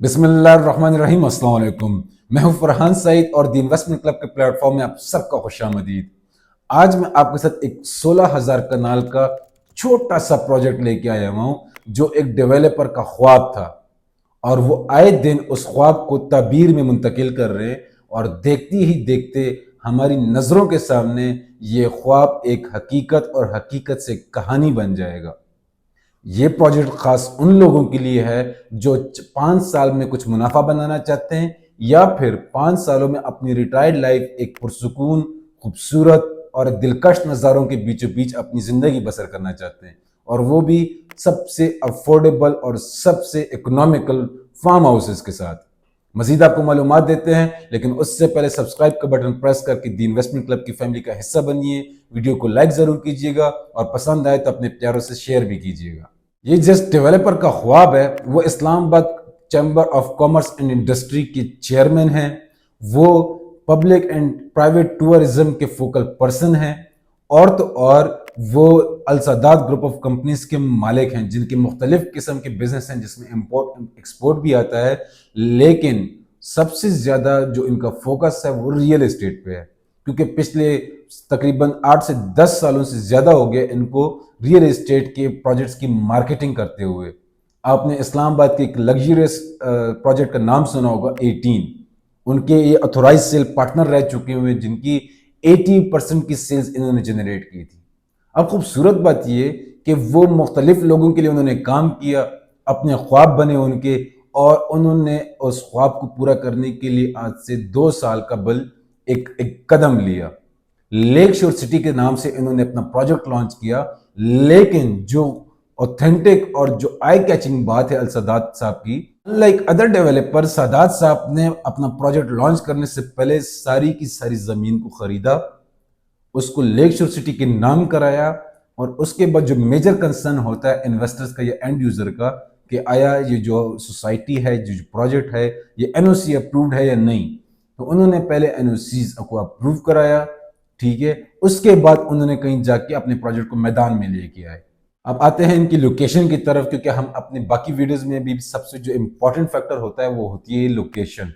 बिस्मिल्लाहिर्रहमानिर्रहीम, अस्सलाम वालेकुम। मैं हूं फरहान सईद और द इन्वेस्टमेंट क्लब के प्लेटफॉर्म में आप सबका खुशामदीद। आज मैं आपके साथ एक 16,000 कनाल का छोटा सा प्रोजेक्ट लेके आया हुआ हूं, जो एक डेवलपर का ख्वाब था और वो आए दिन उस ख्वाब को ताबीर में मुंतकिल कर रहे हैं और देखते ही देखते हमारी नज़रों के सामने ये ख्वाब एक हकीकत और हकीकत से कहानी बन जाएगा। ये प्रोजेक्ट खास उन लोगों के लिए है जो 5 साल में कुछ मुनाफा बनाना चाहते हैं या फिर 5 सालों में अपनी रिटायर्ड लाइफ एक पुरसुकून, खूबसूरत और दिलकश नज़ारों के बीचों बीच अपनी ज़िंदगी बसर करना चाहते हैं, और वो भी सबसे अफोर्डेबल और सबसे इकोनॉमिकल फार्म हाउसेस के साथ। मजीद आपको मालूमात देते हैं, लेकिन उससे पहले सब्सक्राइब का बटन प्रेस करके दी इन्वेस्टमेंट क्लब की फैमिली का हिस्सा बनिए। वीडियो को लाइक जरूर कीजिएगा और पसंद आए तो अपने प्यारों से शेयर भी कीजिएगा। ये जस्ट डेवलपर का ख्वाब है। वो Islamabad chamber of commerce and industry के चेयरमैन हैं। वो पब्लिक एंड प्राइवेट टूरिज्म के फोकल पर्सन हैं, और तो और वो अल सदात ग्रुप ऑफ कंपनीज के मालिक हैं, जिनके मुख्तलिफ किस्म के बिजनेस हैं, जिसमें इंपोर्ट एक्सपोर्ट भी आता है। लेकिन सबसे ज़्यादा जो इनका फोकस है वो रियल एस्टेट पे है, क्योंकि पिछले तकरीबन 8 से 10 सालों से ज़्यादा हो गए इनको रियल एस्टेट के प्रोजेक्ट्स की मार्केटिंग करते हुए। आपने इस्लामाबाद के एक लग्जरियस प्रोजेक्ट का नाम सुना होगा, 18। उनके ये ऑथोराइज सेल पार्टनर रह चुके हुए, जिनकी 80% की सेल्स इन्होंने जनरेट की थी। अब खूबसूरत बात ये कि वो मुख्तलिफ लोगों के लिए उन्होंने काम किया, अपने ख्वाब बने उनके, और उन्होंने उस ख्वाब को पूरा करने के लिए आज से 2 साल कबल एक कदम लिया। लेक शोर सिटी के नाम से इन्होंने अपना प्रोजेक्ट लॉन्च किया। लेकिन जो ऑथेंटिक और जो आई कैचिंग बात है अल सदात साहब की, लाइक अदर डेवलपर, सादात साहब ने अपना प्रोजेक्ट लॉन्च करने से पहले सारी की सारी जमीन को खरीदा, उसको लेक शोर सिटी के नाम कराया, और उसके बाद जो मेजर कंसर्न होता है इन्वेस्टर्स का या एंड यूजर का, कि आया ये जो सोसाइटी है, जो प्रोजेक्ट है, ये एनओसी अप्रूव्ड है या नहीं। तो उन्होंने पहले एनओसीज को अप्रूव कराया, ठीक है। उसके बाद उन्होंने कहीं जाके अपने प्रोजेक्ट को मैदान में लेके आए। अब आते हैं इनकी लोकेशन की तरफ, क्योंकि हम अपने बाकी वीडियोस में भी सबसे जो इंपॉर्टेंट फैक्टर होता है वो होती है लोकेशन।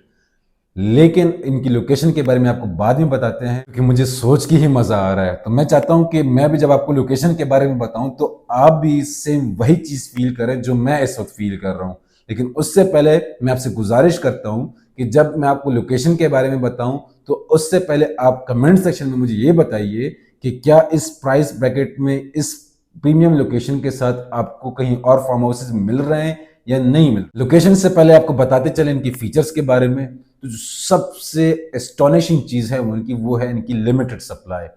लेकिन इनकी लोकेशन के बारे में आपको बाद में बताते हैं, क्योंकि मुझे सोच के ही मजा आ रहा है। तो मैं चाहता हूं कि मैं भी जब आपको लोकेशन के बारे में बताऊं तो आप भी सेम वही चीज फील करें जो मैं इस वक्त फील कर रहा हूं। लेकिन उससे पहले मैं आपसे गुजारिश करता हूं कि जब मैं आपको लोकेशन के बारे में बताऊं तो उससे पहले आप कमेंट सेक्शन में मुझे ये बताइए कि क्या इस प्राइस ब्रैकेट में, इस प्रीमियम लोकेशन के साथ आपको कहीं और फार्म हाउसेज मिल रहे हैं या नहीं मिल। लोकेशन से पहले आपको बताते चले इनकी फीचर्स के बारे में। तो जो सबसे एस्टोनिशिंग चीज है उनकी, वो है इनकी लिमिटेड सप्लाई।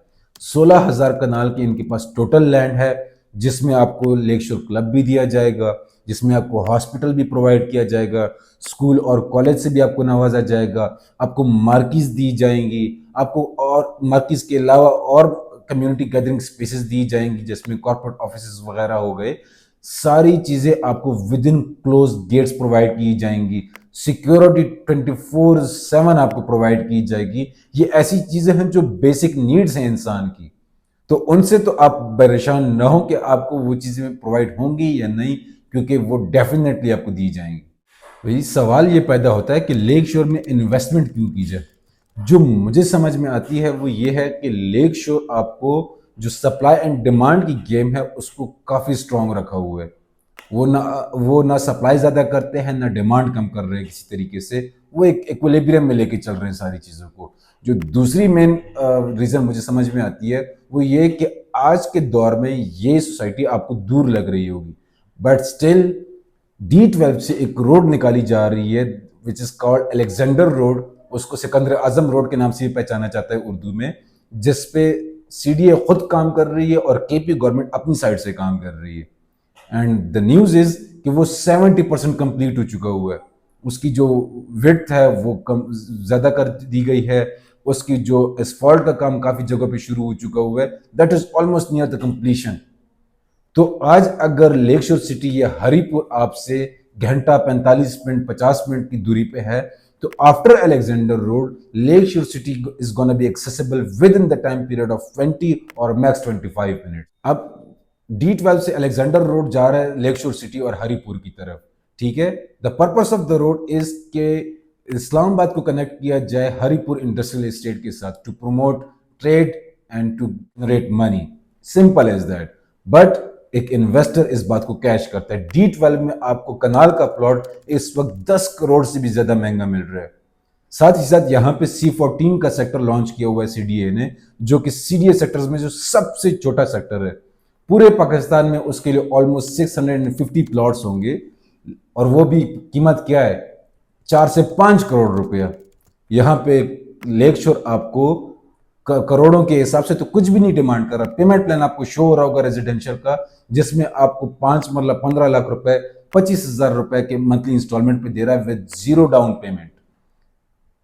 16,000 कनाल की इनके पास टोटल लैंड है, जिसमें आपको लेक शोर क्लब भी दिया जाएगा, जिसमें आपको हॉस्पिटल भी प्रोवाइड किया जाएगा, स्कूल और कॉलेज से भी आपको नवाजा जाएगा, आपको मार्किज दी जाएंगी, आपको और मार्किज के अलावा और कम्युनिटी गैदरिंग स्पेसेस दी जाएंगी, जिसमें कॉर्पोरेट ऑफिस वगैरह हो गए। सारी चीजें आपको within close gates provide की जाएंगी। सिक्योरिटी 24/7 आपको प्रोवाइड की जाएगी। ये ऐसी चीजें हैं जो बेसिक नीड्स हैं इंसान की, तो उनसे तो आप परेशान ना हो कि आपको वो चीजें प्रोवाइड होंगी या नहीं, क्योंकि वो डेफिनेटली आपको दी जाएंगी। भाई सवाल ये पैदा होता है कि लेक शोर में इन्वेस्टमेंट क्यों की जाए। जो मुझे समझ में आती है वो ये है कि लेक शोर आपको जो सप्लाई एंड डिमांड की गेम है उसको काफी स्ट्रांग रखा हुआ है। वो ना सप्लाई ज्यादा करते हैं, ना डिमांड कम कर रहे हैं किसी तरीके से। वो एक इक्विलिब्रियम में लेके चल रहे हैं सारी चीजों को। जो दूसरी मेन रीजन मुझे समझ में आती है वो ये कि आज के दौर में ये सोसाइटी आपको दूर लग रही होगी, बट स्टिल D12 से एक रोड निकाली जा रही है, which is called Alexander road. उसको सिकंदर आजम रोड के नाम से भी पहचाना जाता है उर्दू में, जिसपे CDA खुद काम कर रही है और KP गवर्नमेंट अपनी साइड से काम कर रही है। एंड द न्यूज इज कि वो 70% कंप्लीट हो चुका हुआ है। उसकी जो विड्थ है वो कम ज्यादा कर दी गई है। उसकी जो एसफॉल्ट का काम काफी जगह पे शुरू हो चुका हुआ है। That is almost near the completion. तो आज अगर लेक शोर सिटी या हरिपुर आपसे घंटा 45 मिनट 50 मिनट की दूरी पे है, तो after Alexander road lake Shore City is gonna be accessible with in the time period of 20 और मैक्स 25 मिनट। अब D12 से अलेक्जेंडर रोड जा रहा है लेक शोर सिटी और हरिपुर की तरफ, ठीक है। The purpose of the road is के इस्लामाबाद को कनेक्ट किया जाए हरिपुर इंडस्ट्रियल एस्टेट के साथ to promote trade and to generate money, simple as that. But एक इन्वेस्टर इस बात को कैश करता है। D12 में आपको कनाल का प्लॉट इस वक्त 10 करोड़ से भी ज्यादा महंगा मिल रहा है। साथ ही साथ यहाँ पे C14 का सेक्टर लॉन्च किया हुआ है CDA ने, जो कि CDA सेक्टर्स में जो सबसे छोटा सेक्टर है पूरे पाकिस्तान में। उसके लिए ऑलमोस्ट 650 प्लॉट्स होंगे और वो भी कीमत क्या है, 4 से 5 करोड़ रुपया। यहाँ पे लेक शोर आपको करोड़ों के हिसाब से तो कुछ भी नहीं डिमांड कर रहा। पेमेंट प्लान आपको शो हो रहा होगा रेजिडेंशियल का, जिसमें आपको 5 मतलब 15 लाख रुपए 25,000 रुपए के मंथली इंस्टॉलमेंट पे दे रहा है with 0 down payment.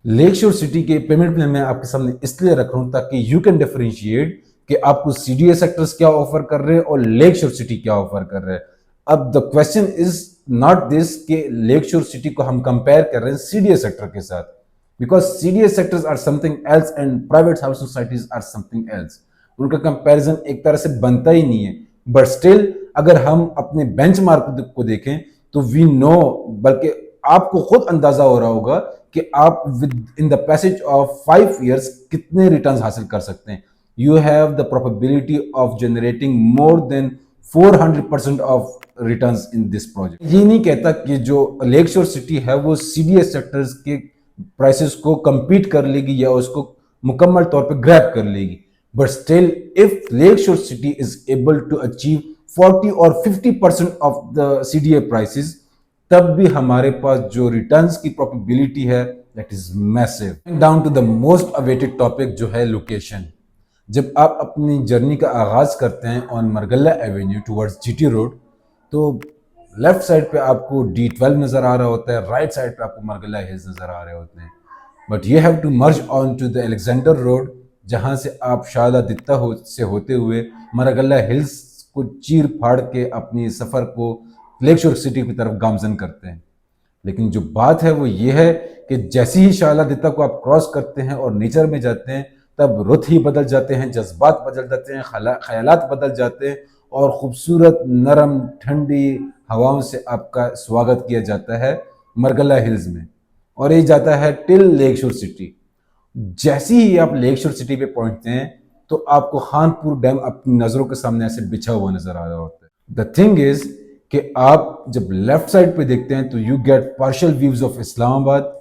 Lake Shore city के पेमेंट प्लान मैं आपके सामने इसलिए रख रहा हूं ताकि यू कैन डिफरेंशिएट कि आपको CDA सेक्टर्स क्या ऑफर कर रहे हैं और लेक शोर सिटी क्या ऑफर कर रहे हैं। अब the question is not this कि लेक शोर सिटी को हम कंपेयर कर रहे हैं CDA सेक्टर के साथ, because CDA sectors are something else and private housing societies are something else। उनका कंपैरिजन एक तरह से बनता ही नहीं है। बट स्टिल अगर हम अपने बेंचमार्क को देखें तो वी नो, बल्कि आपको खुद अंदाजा हो रहा होगा कि आप with in the passage of 5 years कितने रिटर्न्स हासिल कर सकते हैं। You have the probability of generating more than 400% of returns in this project. ये नहीं कहता कि जो लेक शोर सिटी है वो CDA सेक्टर्स के प्राइसेस को compete कर लेगी या उसको मुकम्मल तौर पे ग्रैब कर लेगी। But still if Lake Shore City is able to achieve 40 or 50% of the CDA prices, तब भी हमारे पास जो रिटर्न्स की प्रोबेबिलिटी है that is massive. Down to the most awaited topic जो है लोकेशन। जब आप अपनी जर्नी का आगाज करते हैं on Margalla Avenue towards GT road, तो लेफ्ट साइड पे आपको D12 नजर आ रहा होता है, राइट साइड पे आपको मरगल्ला हिल्स नजर आ रहे होते हैं। But you have to merge on to the Alexander Road, जहां से आप शाहला दित्ता से होते हुए मरगल्ला हिल्स को चीर फाड़ के अपनी सफर को लेक शोर सिटी की तरफ गामजन करते हैं। लेकिन जो बात है वो ये है कि जैसे ही शाहला दित्ता को आप क्रॉस करते हैं और नेचर में जाते हैं, तब रुत ही बदल जाते हैं, जज्बात बदल जाते हैं, ख्यालात बदल जाते हैं और खूबसूरत नरम ठंडी हवाओं से आपका स्वागत किया जाता है मरगल्ला हिल्स में, और ये जाता है टिल लेक शोर सिटी। जैसे ही आप लेक शोर सिटी पे पहुंचते हैं तो आपको खानपुर डैम अपनी नजरों के सामने ऐसे बिछा हुआ नजर आ रहा होता है। द थिंग इज कि आप जब लेफ्ट साइड पे देखते हैं तो you get partial views of Islamabad.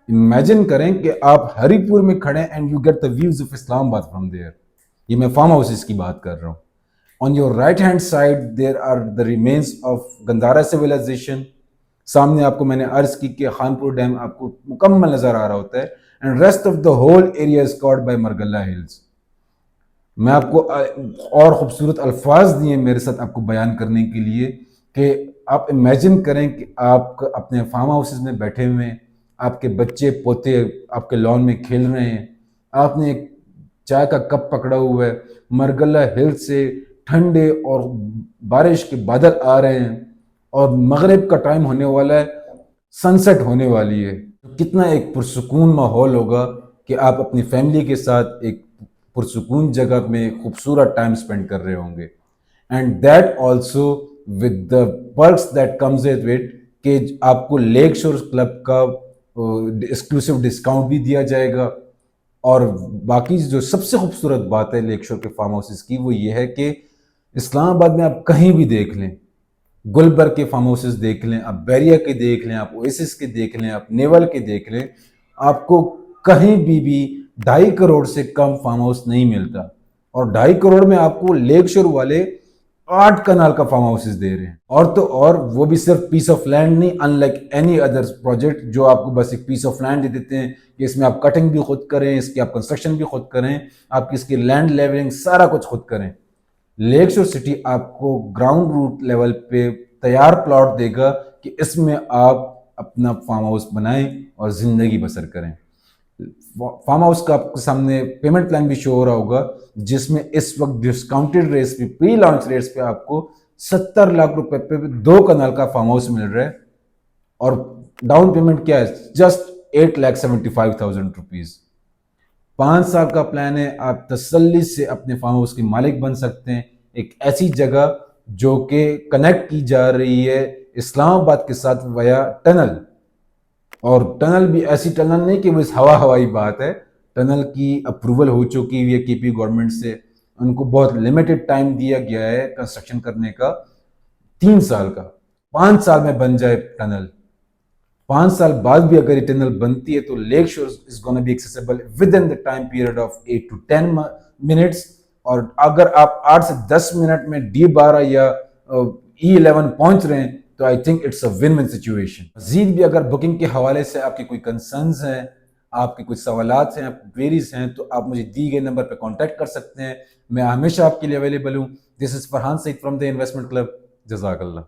Imagine करें कि आप हरिपुर में खड़े and you get the views of Islamabad from there. ये मैं फार्म हाउसेस की बात कर रहा हूँ। On your right hand side there are the remains of Gandhara civilization। सामने आपको मैंने अर्ज की कि खानपुर डैम आपको मुकम्मल नजर आ रहा होता है and rest of the whole area is covered by Margalla Hills. मैं आपको और खूबसूरत अल्फाज दिए मेरे साथ आपको बयान करने के लिए कि आप इमेजिन करें कि आप अपने फार्म हाउसेस में बैठे हुए हैं, आपके बच्चे पोते आपके लॉन में खेल रहे हैं, आपने एक चाय का कप पकड़ा हुआ है, मरगल्ला हिल से ठंडे और बारिश के बादल आ रहे हैं और मगरिब का टाइम होने वाला है, सनसेट होने वाली है। कितना एक पुरसुकून माहौल होगा कि आप अपनी फैमिली के साथ एक पुरसुकून जगह में खूबसूरत टाइम स्पेंड कर रहे होंगे। And that also with the perks that comes with it कि आपको लेक शोर क्लब का एक्सक्लूसिव डिस्काउंट भी दिया जाएगा। और बाकी जो सबसे खूबसूरत बात है लेक शोर के फार्म हाउसेस की वो ये है कि इस्लामाबाद में आप कहीं भी देख लें, गुलबर्ग के फार्म हाउसेस देख लें, आप बैरिया के देख लें, आप ओएसिस के देख लें, आप नेवल के देख लें, आपको कहीं भी 2.5 करोड़ से कम फार्म हाउस नहीं मिलता। और 2.5 करोड़ में आपको लेक शोर वाले 8 कनाल का फार्म हाउसेस दे रहे हैं। और तो और वो भी सिर्फ पीस ऑफ लैंड नहीं, अनलाइक एनी अदर प्रोजेक्ट जो आपको बस एक पीस ऑफ लैंड दे देते हैं कि इसमें आप कटिंग भी खुद करें, इसकी आप कंस्ट्रक्शन भी खुद करें, आप इसकी लैंड लेवलिंग सारा कुछ खुद करें। लेक शोर सिटी आपको ग्राउंड रूट लेवल पे तैयार प्लॉट देगा कि इसमें आप अपना फार्म हाउस बनाएं और जिंदगी बसर करें। फार्म हाउस का आपके सामने पेमेंट प्लान भी शो हो रहा होगा, जिसमें इस वक्त डिस्काउंटेड रेट्स पे, प्री लॉन्च रेट्स पे आपको 70 लाख रुपए पे 2 कनाल का फार्म हाउस मिल रहा है। और डाउन पेमेंट क्या है, जस्ट 8,75,000 रुपीज। 5 साल का प्लान है, आप तसल्ली से अपने फार्म हाउस के मालिक बन सकते हैं। एक ऐसी जगह जो कि कनेक्ट की जा रही है इस्लामाबाद के साथ वया टनल, और टनल भी ऐसी टनल नहीं कि बस हवा हवाई बात है, टनल की अप्रूवल हो चुकी हुई है केपी गवर्नमेंट से। उनको बहुत लिमिटेड टाइम दिया गया है कंस्ट्रक्शन करने का, 3 साल का। 5 साल में बन जाए टनल, 5 साल बाद भी अगर ये टनल बनती है तो लेक शोर is gonna be accessible with in the time period of 8 to 10 minutes. और अगर आप 8 से 10 मिनट में D12 या E11 पहुंच रहे हैं तो I think it's a win win situation. Majid भी अगर बुकिंग के हवाले से आपके कोई कंसर्न्स हैं, आपके कुछ सवालात हैं, क्वेरीज हैं, तो आप मुझे दी गए नंबर पर कांटेक्ट कर सकते हैं। मैं हमेशा आपके लिए अवेलेबल हूँ। This is Farhan Saeed from the investment club. जज़ाकल्लाह।